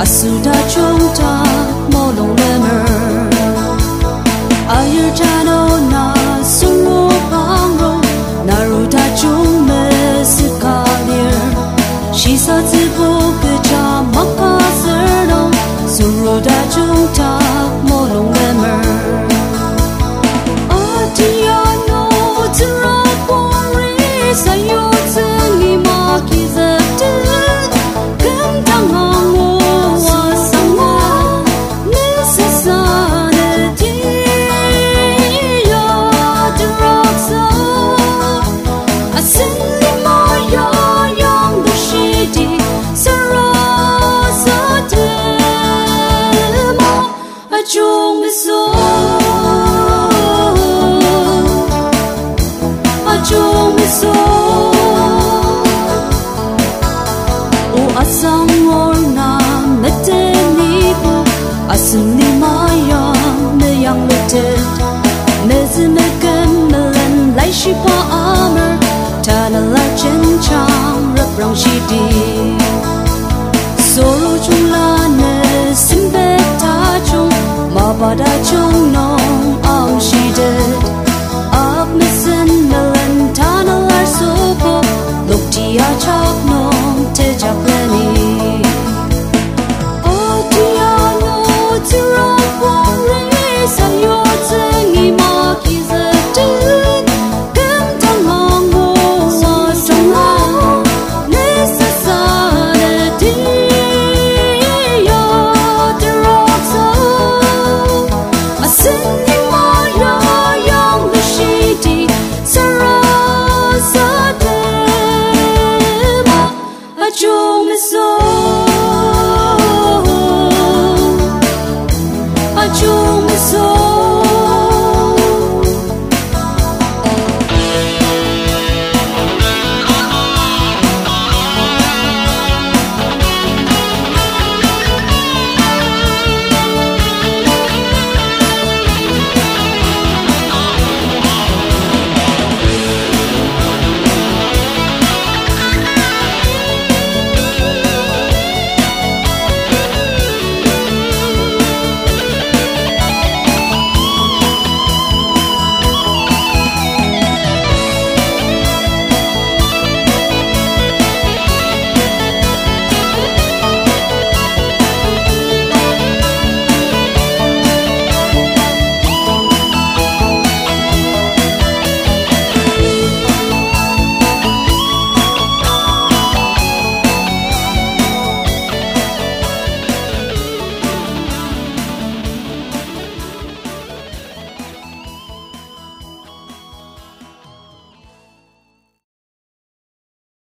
Asuda chungta molong lemer Ayer jano na suru pangro Naruda chung me sikalir Shisa zibu keja makasero Suruda chungta molong lemer Adiano tira pori sayo tsengi makizete Kentang hangu Asli maya me yang lifted Mezime gemelen lai shi pa amer Tana la chen chang rap rang shi di Soro chung la ne simbe ta chung Ma ba da chung no